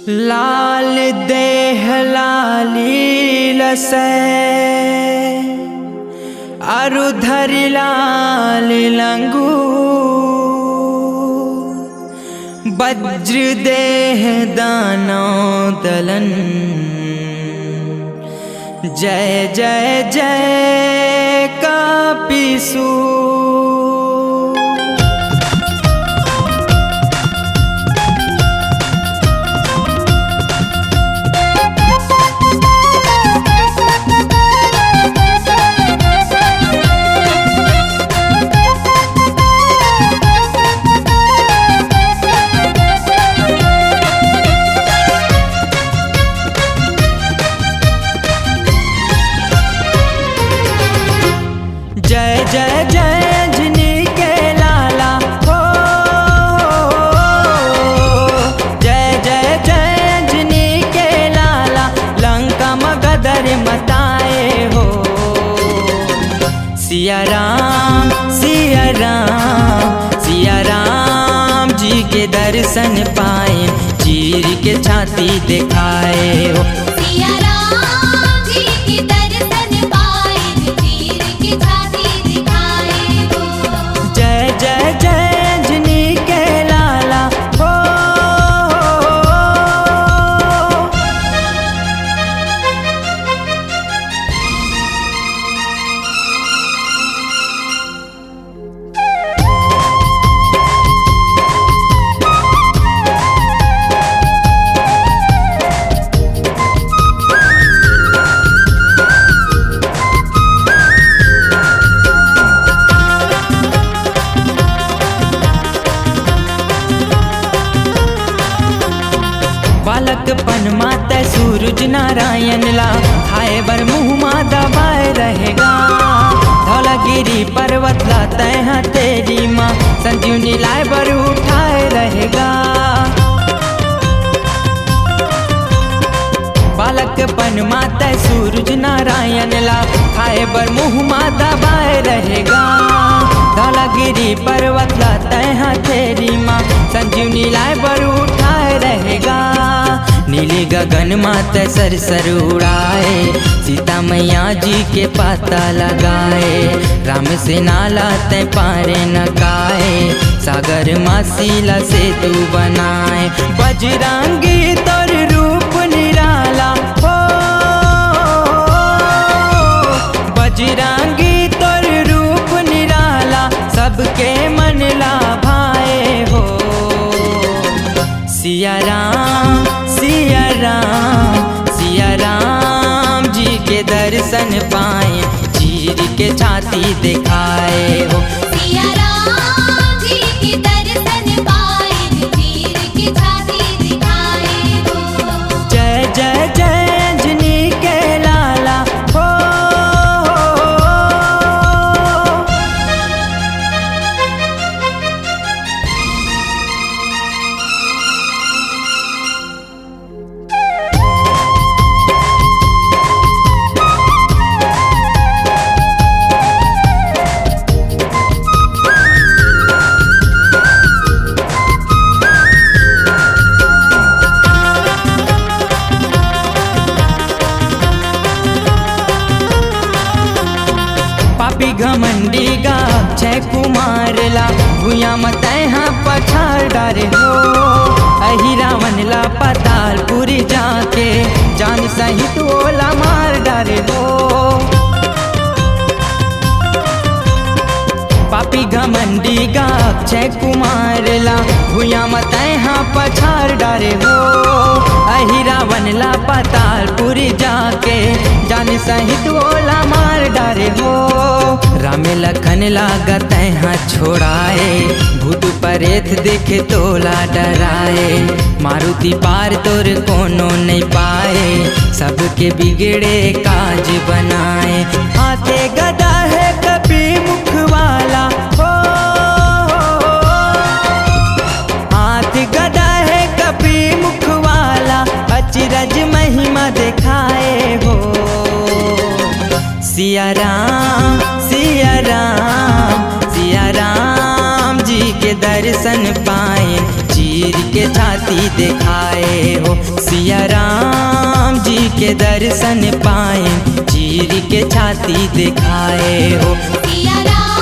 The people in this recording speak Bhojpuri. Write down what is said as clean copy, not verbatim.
लाल देह लाली लसै अरु धरि लाल लंगू वज्र देह दानव दलन जय जय जय कापिसु। जय जय जय अंजनी के लाला हो, जय जय जय अंजनी के लाला लंका मगधर मताए हो। सिया राम सिया राम सिया राम जी के दर्शन पाए चीर के छाती दिखाए हो। सिया राम जी के दर्शन पाए चीर के छाती दिखाए हो। जय जय जय अंजनी के लाला हो। बालकपन माता सूरज नारायण ला खाए बर मुँह मा दबाए रहेगा। धौलागिरी पर्वत ला तय तेरी माँ संजीवनी लाए बर उठाए रहेगा। बालकपन माता सूरज नारायण ला खाए बर मुँह मा दबाए रहेगा। धौलागिरी पर्वत ला तय तेरी माँ संजीवनी लाए बर उठाए रहेगा। नीली गगन माता सर सर उड़ाए सीता मैया जी के पाता लगाए। राम से नाला तय पारे नकाए सागर मासीला से तू बनाए। बजरंगी तोर रूप निराला हो, बजरंगी तोर रूप निराला सबके मन ला भाए हो। सिया राम सिया राम सिया राम जी के दर्शन पाए चीर के छाती दिखाए हो। सिया राम जी के दर्शन पाए चीर के छाती दिखाए हो। जय जय जय अंजनी के लाला हो। पापी घमंडी गा अक्षय कुमार ला भूया मत यहाँ पछाड़ डारे हो। अही रावण ला पातालपुरी जाके जान सहित ओला मार डारे हो। पापी घमंडी गा अक्षय कुमार ला भूया मत यहाँ पछाड़ डारे हो। अही रावण ला पातालपुरी जाके जान सहित ओला मार डारे हो। राम लखन लागत यहाँ छोड़ाए भूत प्रेत देखे तोला डराए। मारुति पार तोर कोनो नहीं पाए सबके बिगड़े काज बनाए। हाथे गदा है कपी मुख वाला हो, हाथ गदा है कपी मुख वाला अचरज महिमा दिखाए हो। सिया राम सिया राम सिया राम जी के दर्शन पाए चीर चीर के छाती दिखाए हो। सिया राम जी के दर्शन पाए, चीर के छाती दिखाए हो। सिया राम